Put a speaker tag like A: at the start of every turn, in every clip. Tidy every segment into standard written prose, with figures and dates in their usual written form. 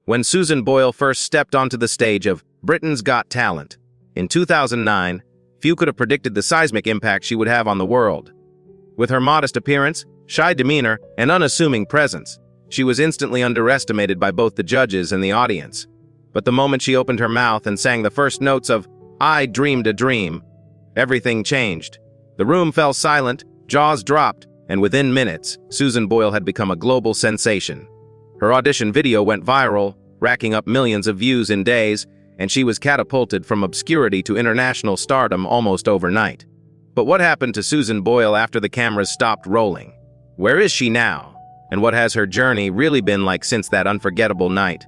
A: when Susan Boyle first stepped onto the stage of Britain's Got Talent. In 2009, few could have predicted the seismic impact she would have on the world. With her modest appearance, shy demeanor, and unassuming presence, she was instantly underestimated by both the judges and the audience. But the moment she opened her mouth and sang the first notes of "I Dreamed a Dream," everything changed. The room fell silent, jaws dropped, and within minutes, Susan Boyle had become a global sensation. Her audition video went viral, racking up millions of views in days, and she was catapulted from obscurity to international stardom almost overnight. But what happened to Susan Boyle after the cameras stopped rolling? Where is she now? And what has her journey really been like since that unforgettable night?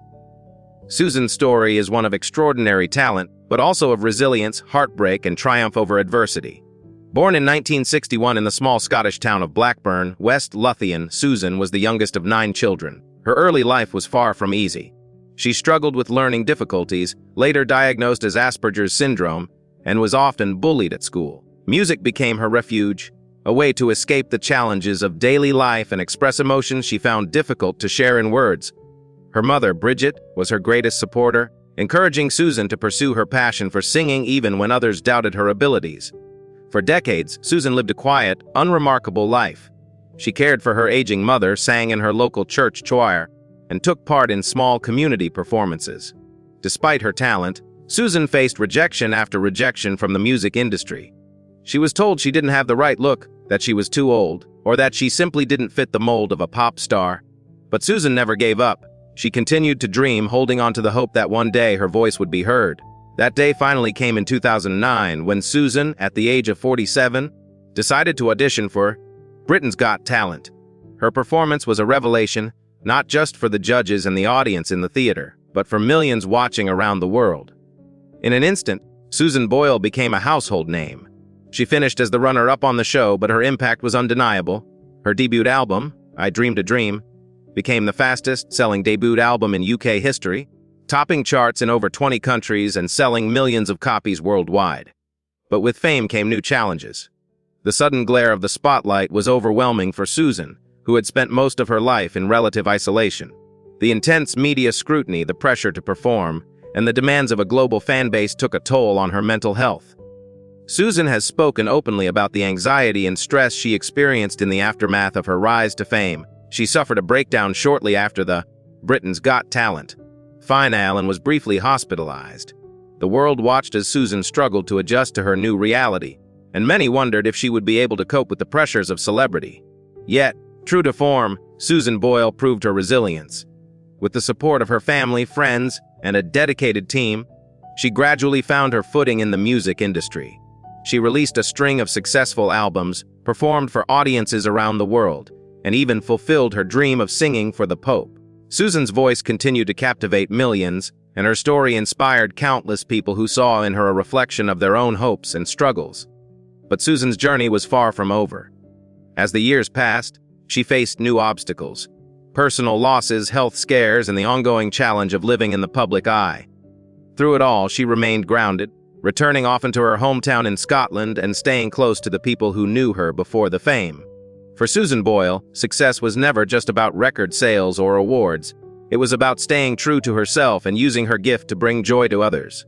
A: Susan's story is one of extraordinary talent, but also of resilience, heartbreak, and triumph over adversity. Born in 1961 in the small Scottish town of Blackburn, West Lothian, Susan was the youngest of 9 children. Her early life was far from easy. She struggled with learning difficulties, later diagnosed as Asperger's syndrome, and was often bullied at school. Music became her refuge, a way to escape the challenges of daily life and express emotions she found difficult to share in words. Her mother, Bridget, was her greatest supporter, encouraging Susan to pursue her passion for singing even when others doubted her abilities. For decades, Susan lived a quiet, unremarkable life. She cared for her aging mother, sang in her local church choir, and took part in small community performances. Despite her talent, Susan faced rejection after rejection from the music industry. She was told she didn't have the right look, that she was too old, or that she simply didn't fit the mold of a pop star. But Susan never gave up. She continued to dream, holding on to the hope that one day her voice would be heard. That day finally came in 2009 when Susan, at the age of 47, decided to audition for Britain's Got Talent. Her performance was a revelation, not just for the judges and the audience in the theater, but for millions watching around the world. In an instant, Susan Boyle became a household name. She finished as the runner-up on the show, but her impact was undeniable. Her debut album, I Dreamed a Dream, became the fastest-selling debut album in UK history, topping charts in over 20 countries and selling millions of copies worldwide. But with fame came new challenges. The sudden glare of the spotlight was overwhelming for Susan, who had spent most of her life in relative isolation. The intense media scrutiny, the pressure to perform, and the demands of a global fan base took a toll on her mental health. Susan has spoken openly about the anxiety and stress she experienced in the aftermath of her rise to fame. She suffered a breakdown shortly after the Britain's Got Talent finale and was briefly hospitalized. The world watched as Susan struggled to adjust to her new reality, and many wondered if she would be able to cope with the pressures of celebrity. Yet, true to form, Susan Boyle proved her resilience. With the support of her family, friends, and a dedicated team, she gradually found her footing in the music industry. She released a string of successful albums, performed for audiences around the world, and even fulfilled her dream of singing for the Pope. Susan's voice continued to captivate millions, and her story inspired countless people who saw in her a reflection of their own hopes and struggles. But Susan's journey was far from over. As the years passed, she faced new obstacles: personal losses, health scares, and the ongoing challenge of living in the public eye. Through it all, she remained grounded, returning often to her hometown in Scotland and staying close to the people who knew her before the fame. For Susan Boyle, success was never just about record sales or awards. It was about staying true to herself and using her gift to bring joy to others.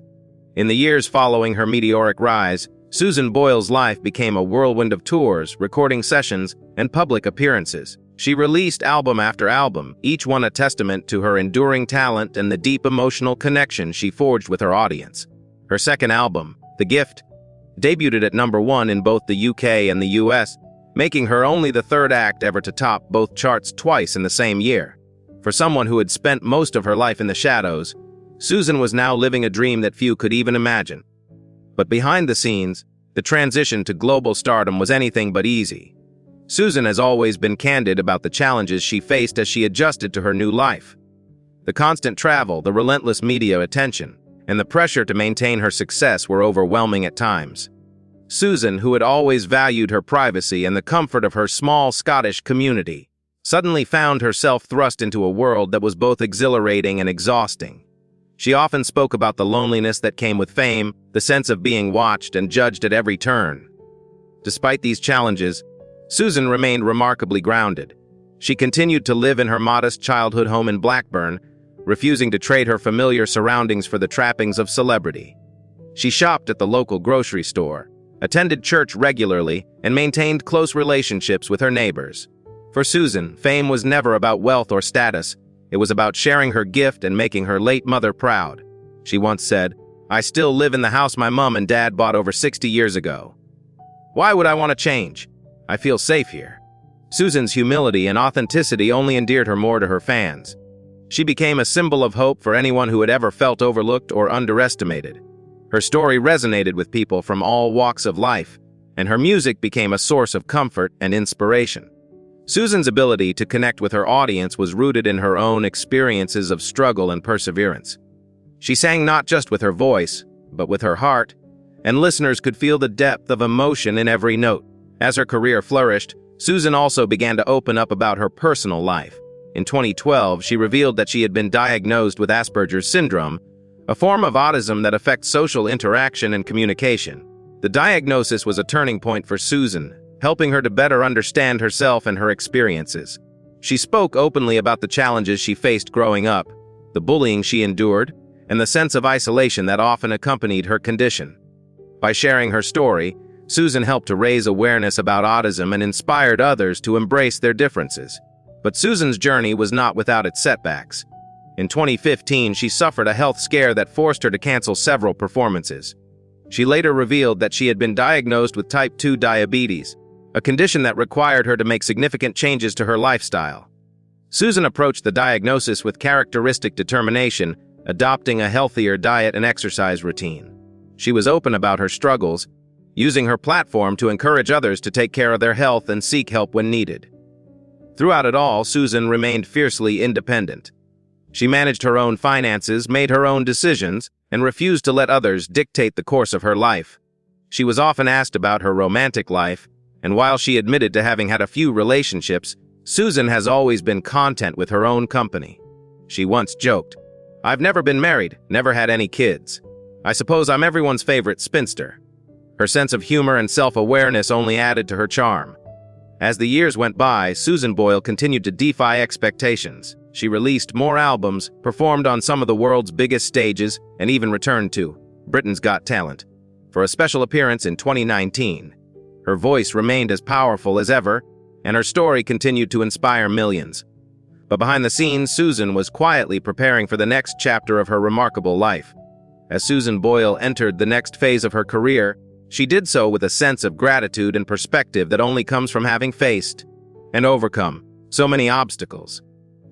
A: In the years following her meteoric rise, Susan Boyle's life became a whirlwind of tours, recording sessions, and public appearances. She released album after album, each one a testament to her enduring talent and the deep emotional connection she forged with her audience. Her second album, The Gift, debuted at #1 in both the UK and the US, making her only the third act ever to top both charts twice in the same year. For someone who had spent most of her life in the shadows, Susan was now living a dream that few could even imagine. But behind the scenes, the transition to global stardom was anything but easy. Susan has always been candid about the challenges she faced as she adjusted to her new life. The constant travel, the relentless media attention, and the pressure to maintain her success were overwhelming at times. Susan, who had always valued her privacy and the comfort of her small Scottish community, suddenly found herself thrust into a world that was both exhilarating and exhausting. She often spoke about the loneliness that came with fame, the sense of being watched and judged at every turn. Despite these challenges, Susan remained remarkably grounded. She continued to live in her modest childhood home in Blackburn, refusing to trade her familiar surroundings for the trappings of celebrity. She shopped at the local grocery store, attended church regularly, and maintained close relationships with her neighbors. For Susan, fame was never about wealth or status. It was about sharing her gift and making her late mother proud. She once said, "I still live in the house my mom and dad bought over 60 years ago. Why would I want to change? I feel safe here." Susan's humility and authenticity only endeared her more to her fans. She became a symbol of hope for anyone who had ever felt overlooked or underestimated. Her story resonated with people from all walks of life, and her music became a source of comfort and inspiration. Susan's ability to connect with her audience was rooted in her own experiences of struggle and perseverance. She sang not just with her voice, but with her heart, and listeners could feel the depth of emotion in every note. As her career flourished, Susan also began to open up about her personal life. In 2012, she revealed that she had been diagnosed with Asperger's syndrome, a form of autism that affects social interaction and communication. The diagnosis was a turning point for Susan, helping her to better understand herself and her experiences. She spoke openly about the challenges she faced growing up, the bullying she endured, and the sense of isolation that often accompanied her condition. By sharing her story, Susan helped to raise awareness about autism and inspired others to embrace their differences. But Susan's journey was not without its setbacks. In 2015, she suffered a health scare that forced her to cancel several performances. She later revealed that she had been diagnosed with type 2 diabetes, a condition that required her to make significant changes to her lifestyle. Susan approached the diagnosis with characteristic determination, adopting a healthier diet and exercise routine. She was open about her struggles, using her platform to encourage others to take care of their health and seek help when needed. Throughout it all, Susan remained fiercely independent. She managed her own finances, made her own decisions, and refused to let others dictate the course of her life. She was often asked about her romantic life, and while she admitted to having had a few relationships, Susan has always been content with her own company. She once joked, "I've never been married, never had any kids. I suppose I'm everyone's favorite spinster." Her sense of humor and self-awareness only added to her charm. As the years went by, Susan Boyle continued to defy expectations. She released more albums, performed on some of the world's biggest stages, and even returned to Britain's Got Talent for a special appearance in 2019. Her voice remained as powerful as ever, and her story continued to inspire millions. But behind the scenes, Susan was quietly preparing for the next chapter of her remarkable life. As Susan Boyle entered the next phase of her career, she did so with a sense of gratitude and perspective that only comes from having faced and overcome so many obstacles.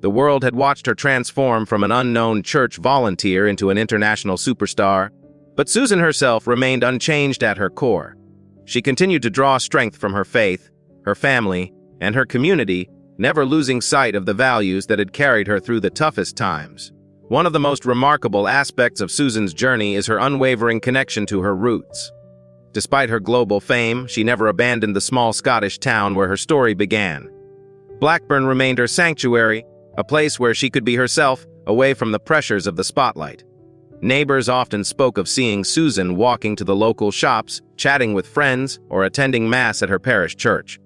A: The world had watched her transform from an unknown church volunteer into an international superstar, but Susan herself remained unchanged at her core. She continued to draw strength from her faith, her family, and her community, never losing sight of the values that had carried her through the toughest times. One of the most remarkable aspects of Susan's journey is her unwavering connection to her roots. Despite her global fame, she never abandoned the small Scottish town where her story began. Blackburn remained her sanctuary, a place where she could be herself, away from the pressures of the spotlight. Neighbors often spoke of seeing Susan walking to the local shops, chatting with friends, or attending Mass at her parish church.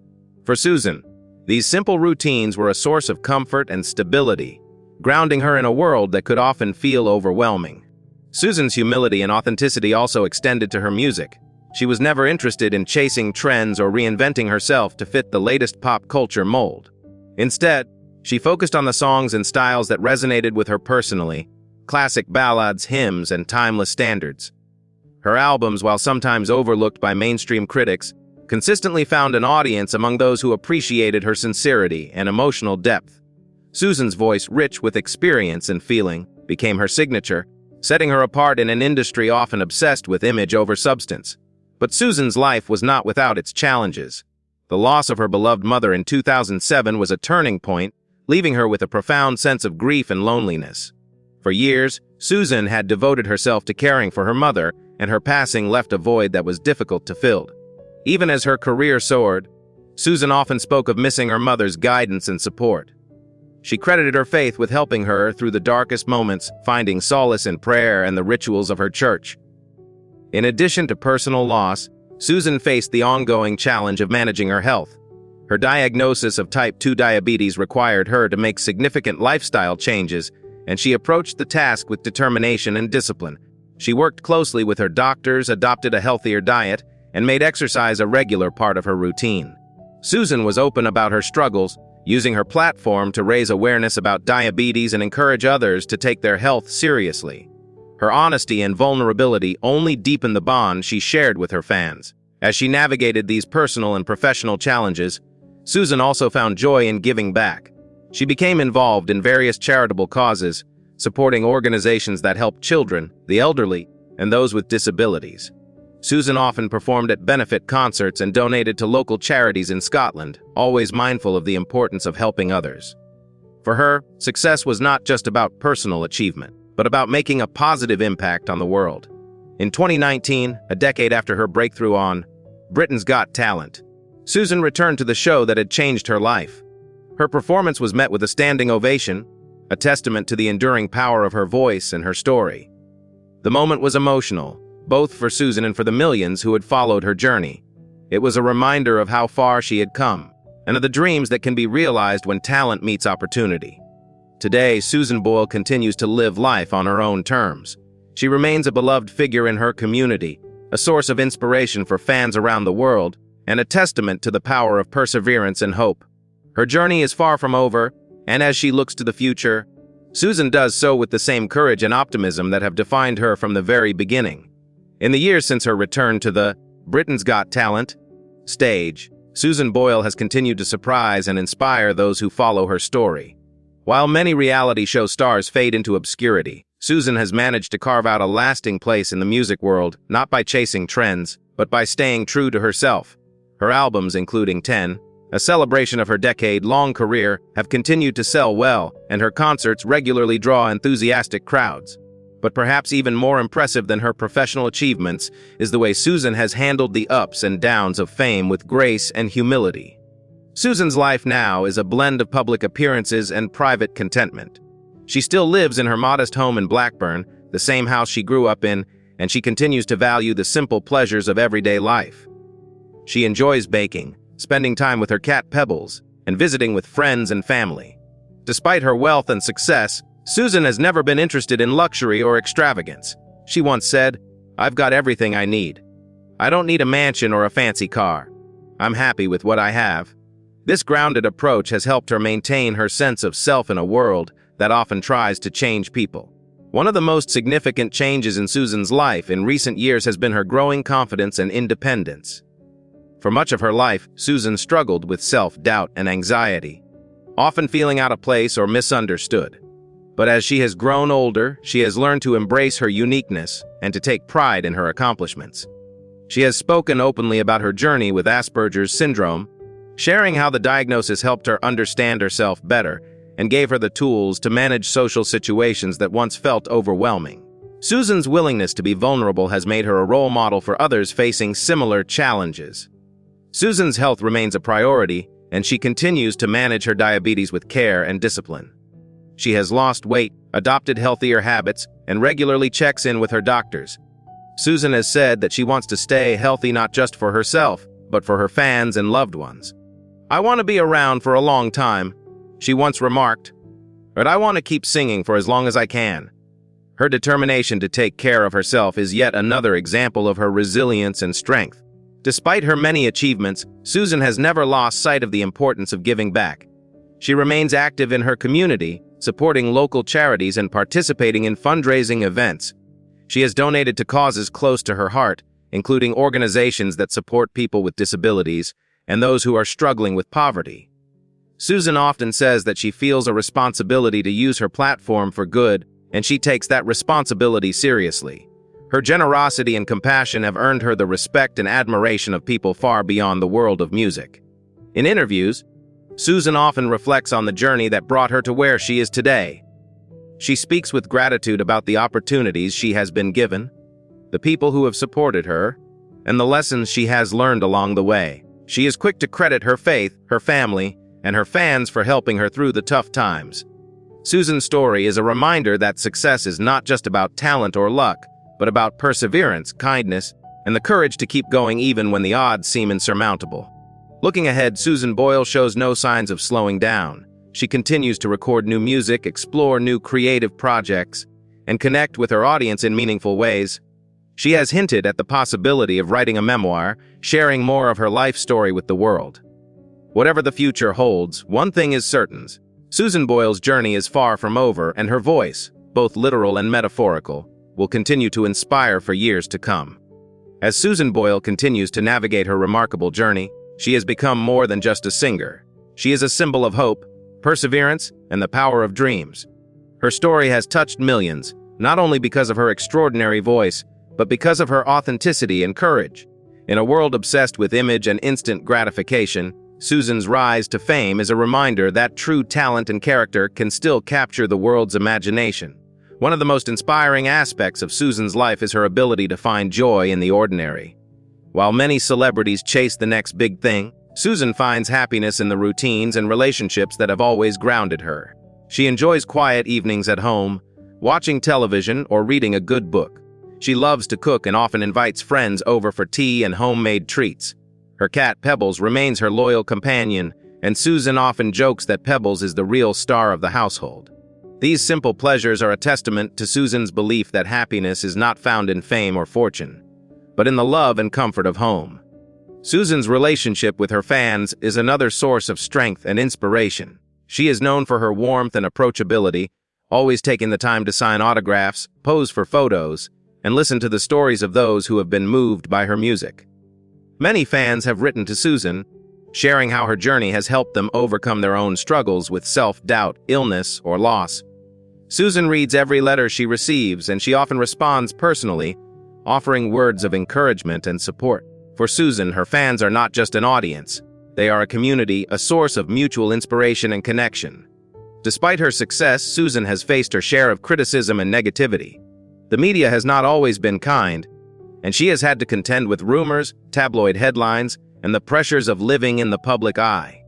A: For Susan, these simple routines were a source of comfort and stability, grounding her in a world that could often feel overwhelming. Susan's humility and authenticity also extended to her music. She was never interested in chasing trends or reinventing herself to fit the latest pop culture mold. Instead, she focused on the songs and styles that resonated with her personally, classic ballads, hymns, and timeless standards. Her albums, while sometimes overlooked by mainstream critics, consistently found an audience among those who appreciated her sincerity and emotional depth. Susan's voice, rich with experience and feeling, became her signature, setting her apart in an industry often obsessed with image over substance. But Susan's life was not without its challenges. The loss of her beloved mother in 2007 was a turning point, leaving her with a profound sense of grief and loneliness. For years, Susan had devoted herself to caring for her mother, and her passing left a void that was difficult to fill. Even as her career soared, Susan often spoke of missing her mother's guidance and support. She credited her faith with helping her through the darkest moments, finding solace in prayer and the rituals of her church. In addition to personal loss, Susan faced the ongoing challenge of managing her health. Her diagnosis of type 2 diabetes required her to make significant lifestyle changes, and she approached the task with determination and discipline. She worked closely with her doctors, adopted a healthier diet, and made exercise a regular part of her routine. Susan was open about her struggles, using her platform to raise awareness about diabetes and encourage others to take their health seriously. Her honesty and vulnerability only deepened the bond she shared with her fans. As she navigated these personal and professional challenges, Susan also found joy in giving back. She became involved in various charitable causes, supporting organizations that help children, the elderly, and those with disabilities. Susan often performed at benefit concerts and donated to local charities in Scotland, always mindful of the importance of helping others. For her, success was not just about personal achievement, but about making a positive impact on the world. In 2019, a decade after her breakthrough on Britain's Got Talent, Susan returned to the show that had changed her life. Her performance was met with a standing ovation, a testament to the enduring power of her voice and her story. The moment was emotional, both for Susan and for the millions who had followed her journey. It was a reminder of how far she had come, and of the dreams that can be realized when talent meets opportunity. Today, Susan Boyle continues to live life on her own terms. She remains a beloved figure in her community, a source of inspiration for fans around the world, and a testament to the power of perseverance and hope. Her journey is far from over, and as she looks to the future, Susan does so with the same courage and optimism that have defined her from the very beginning. In the years since her return to the Britain's Got Talent stage, Susan Boyle has continued to surprise and inspire those who follow her story. While many reality show stars fade into obscurity, Susan has managed to carve out a lasting place in the music world, not by chasing trends, but by staying true to herself. Her albums, including 10, a celebration of her decade-long career, have continued to sell well, and her concerts regularly draw enthusiastic crowds. But perhaps even more impressive than her professional achievements is the way Susan has handled the ups and downs of fame with grace and humility. Susan's life now is a blend of public appearances and private contentment. She still lives in her modest home in Blackburn, the same house she grew up in, and she continues to value the simple pleasures of everyday life. She enjoys baking, spending time with her cat Pebbles, and visiting with friends and family. Despite her wealth and success, Susan has never been interested in luxury or extravagance. She once said, "I've got everything I need. I don't need a mansion or a fancy car. I'm happy with what I have." This grounded approach has helped her maintain her sense of self in a world that often tries to change people. One of the most significant changes in Susan's life in recent years has been her growing confidence and independence. For much of her life, Susan struggled with self-doubt and anxiety, often feeling out of place or misunderstood. But as she has grown older, she has learned to embrace her uniqueness and to take pride in her accomplishments. She has spoken openly about her journey with Asperger's syndrome, sharing how the diagnosis helped her understand herself better and gave her the tools to manage social situations that once felt overwhelming. Susan's willingness to be vulnerable has made her a role model for others facing similar challenges. Susan's health remains a priority, and she continues to manage her diabetes with care and discipline. She has lost weight, adopted healthier habits, and regularly checks in with her doctors. Susan has said that she wants to stay healthy not just for herself, but for her fans and loved ones. "I want to be around for a long time," she once remarked, "but I want to keep singing for as long as I can." Her determination to take care of herself is yet another example of her resilience and strength. Despite her many achievements, Susan has never lost sight of the importance of giving back. She remains active in her community, supporting local charities and participating in fundraising events. She has donated to causes close to her heart, including organizations that support people with disabilities and those who are struggling with poverty. Susan often says that she feels a responsibility to use her platform for good, and she takes that responsibility seriously. Her generosity and compassion have earned her the respect and admiration of people far beyond the world of music. In interviews, Susan often reflects on the journey that brought her to where she is today. She speaks with gratitude about the opportunities she has been given, the people who have supported her, and the lessons she has learned along the way. She is quick to credit her faith, her family, and her fans for helping her through the tough times. Susan's story is a reminder that success is not just about talent or luck, but about perseverance, kindness, and the courage to keep going even when the odds seem insurmountable. Looking ahead, Susan Boyle shows no signs of slowing down. she continues to record new music, explore new creative projects, and connect with her audience in meaningful ways. She has hinted at the possibility of writing a memoir, sharing more of her life story with the world. Whatever the future holds, one thing is certain. Susan Boyle's journey is far from over, and her voice, both literal and metaphorical, will continue to inspire for years to come. As Susan Boyle continues to navigate her remarkable journey, she has become more than just a singer. She is a symbol of hope, perseverance, and the power of dreams. Her story has touched millions, not only because of her extraordinary voice, but because of her authenticity and courage. In a world obsessed with image and instant gratification, Susan's rise to fame is a reminder that true talent and character can still capture the world's imagination. One of the most inspiring aspects of Susan's life is her ability to find joy in the ordinary. While many celebrities chase the next big thing, Susan finds happiness in the routines and relationships that have always grounded her. She enjoys quiet evenings at home, watching television or reading a good book. She loves to cook and often invites friends over for tea and homemade treats. Her cat Pebbles remains her loyal companion, and Susan often jokes that Pebbles is the real star of the household. These simple pleasures are a testament to Susan's belief that happiness is not found in fame or fortune, but in the love and comfort of home. Susan's relationship with her fans is another source of strength and inspiration. She is known for her warmth and approachability, always taking the time to sign autographs, pose for photos, and listen to the stories of those who have been moved by her music. Many fans have written to Susan, sharing how her journey has helped them overcome their own struggles with self-doubt, illness, or loss. Susan reads every letter she receives, and she often responds personally, offering words of encouragement and support. For Susan, her fans are not just an audience. They are a community, a source of mutual inspiration and connection. Despite her success, Susan has faced her share of criticism and negativity. The media has not always been kind, and she has had to contend with rumors, tabloid headlines, and the pressures of living in the public eye.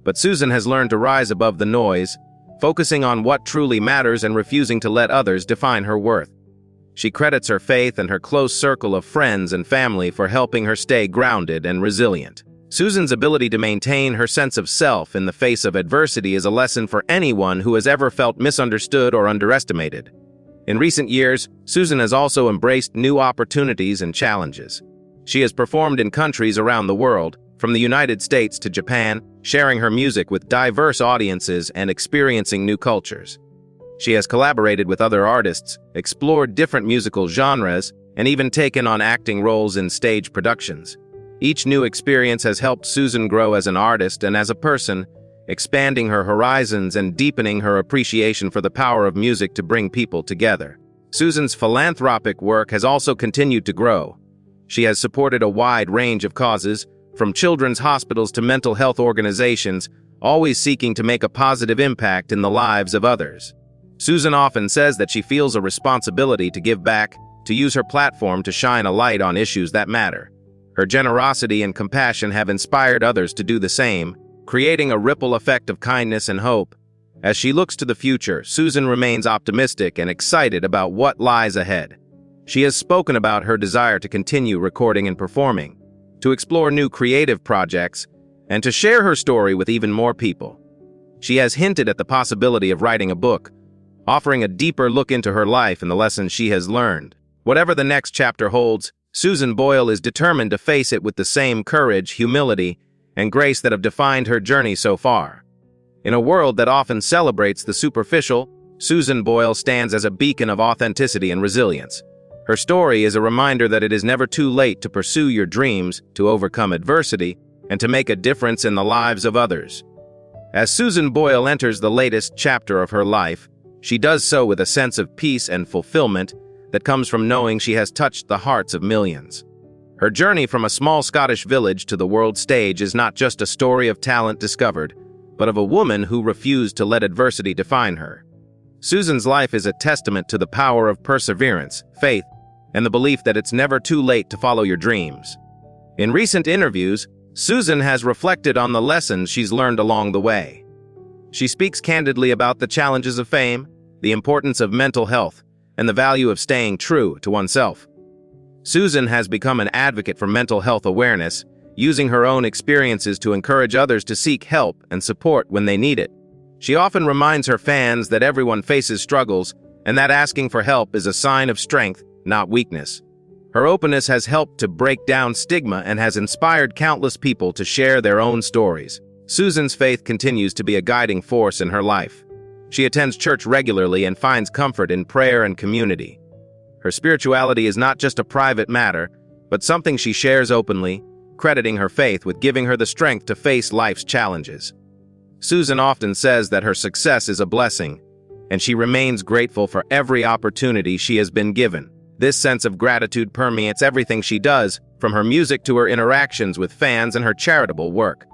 A: But Susan has learned to rise above the noise, focusing on what truly matters and refusing to let others define her worth. She credits her faith and her close circle of friends and family for helping her stay grounded and resilient. Susan's ability to maintain her sense of self in the face of adversity is a lesson for anyone who has ever felt misunderstood or underestimated. In recent years, Susan has also embraced new opportunities and challenges. She has performed in countries around the world, from the United States to Japan, sharing her music with diverse audiences and experiencing new cultures. She has collaborated with other artists, explored different musical genres, and even taken on acting roles in stage productions. Each new experience has helped Susan grow as an artist and as a person, expanding her horizons and deepening her appreciation for the power of music to bring people together. Susan's philanthropic work has also continued to grow. She has supported a wide range of causes, from children's hospitals to mental health organizations, always seeking to make a positive impact in the lives of others. Susan often says that she feels a responsibility to give back, to use her platform to shine a light on issues that matter. Her generosity and compassion have inspired others to do the same, creating a ripple effect of kindness and hope. As she looks to the future, Susan remains optimistic and excited about what lies ahead. She has spoken about her desire to continue recording and performing, to explore new creative projects, and to share her story with even more people. She has hinted at the possibility of writing a book, offering a deeper look into her life and the lessons she has learned. Whatever the next chapter holds, Susan Boyle is determined to face it with the same courage, humility, and grace that have defined her journey so far. In a world that often celebrates the superficial, Susan Boyle stands as a beacon of authenticity and resilience. Her story is a reminder that it is never too late to pursue your dreams, to overcome adversity, and to make a difference in the lives of others. As Susan Boyle enters the latest chapter of her life, she does so with a sense of peace and fulfillment that comes from knowing she has touched the hearts of millions. Her journey from a small Scottish village to the world stage is not just a story of talent discovered, but of a woman who refused to let adversity define her. Susan's life is a testament to the power of perseverance, faith, and the belief that it's never too late to follow your dreams. In recent interviews, Susan has reflected on the lessons she's learned along the way. She speaks candidly about the challenges of fame, the importance of mental health, and the value of staying true to oneself. Susan has become an advocate for mental health awareness, using her own experiences to encourage others to seek help and support when they need it. She often reminds her fans that everyone faces struggles and that asking for help is a sign of strength, not weakness. Her openness has helped to break down stigma and has inspired countless people to share their own stories. Susan's faith continues to be a guiding force in her life. She attends church regularly and finds comfort in prayer and community. Her spirituality is not just a private matter, but something she shares openly, crediting her faith with giving her the strength to face life's challenges. Susan often says that her success is a blessing, and she remains grateful for every opportunity she has been given. This sense of gratitude permeates everything she does, from her music to her interactions with fans and her charitable work.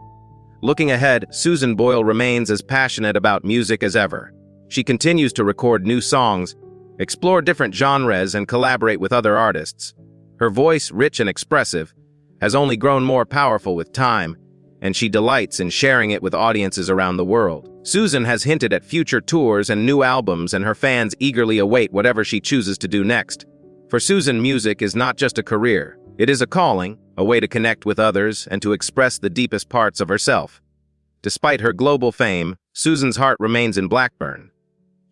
A: Looking ahead, Susan Boyle remains as passionate about music as ever. She continues to record new songs, explore different genres, and collaborate with other artists. Her voice, rich and expressive, has only grown more powerful with time, and she delights in sharing it with audiences around the world. Susan has hinted at future tours and new albums, and her fans eagerly await whatever she chooses to do next. For Susan, music is not just a career. It is a calling, a way to connect with others and to express the deepest parts of herself. Despite her global fame, Susan's heart remains in Blackburn.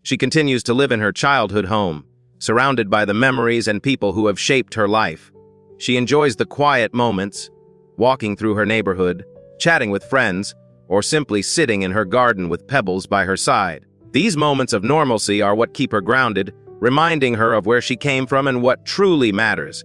A: She continues to live in her childhood home, surrounded by the memories and people who have shaped her life. She enjoys the quiet moments, walking through her neighborhood, chatting with friends, or simply sitting in her garden with pebbles by her side. These moments of normalcy are what keep her grounded, reminding her of where she came from and what truly matters.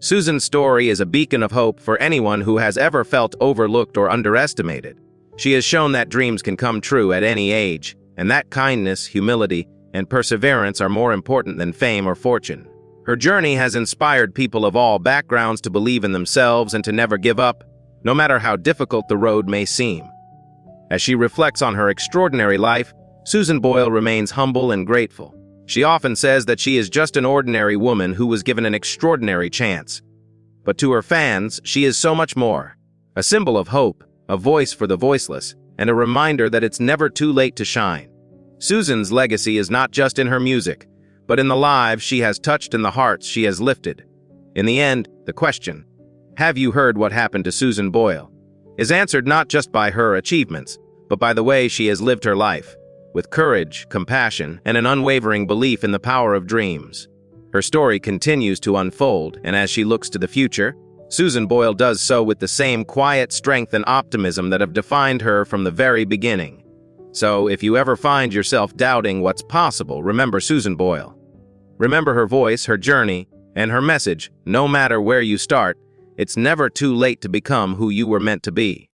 A: Susan's story is a beacon of hope for anyone who has ever felt overlooked or underestimated. She has shown that dreams can come true at any age, and that kindness, humility, and perseverance are more important than fame or fortune. Her journey has inspired people of all backgrounds to believe in themselves and to never give up, no matter how difficult the road may seem. As she reflects on her extraordinary life, Susan Boyle remains humble and grateful. She often says that she is just an ordinary woman who was given an extraordinary chance. But to her fans, she is so much more. A symbol of hope, a voice for the voiceless, and a reminder that it's never too late to shine. Susan's legacy is not just in her music, but in the lives she has touched and the hearts she has lifted. In the end, the question, "Have you heard what happened to Susan Boyle?" is answered not just by her achievements, but by the way she has lived her life, with courage, compassion, and an unwavering belief in the power of dreams. Her story continues to unfold, and as she looks to the future, Susan Boyle does so with the same quiet strength and optimism that have defined her from the very beginning. So, if you ever find yourself doubting what's possible, remember Susan Boyle. Remember her voice, her journey, and her message. No matter where you start, it's never too late to become who you were meant to be.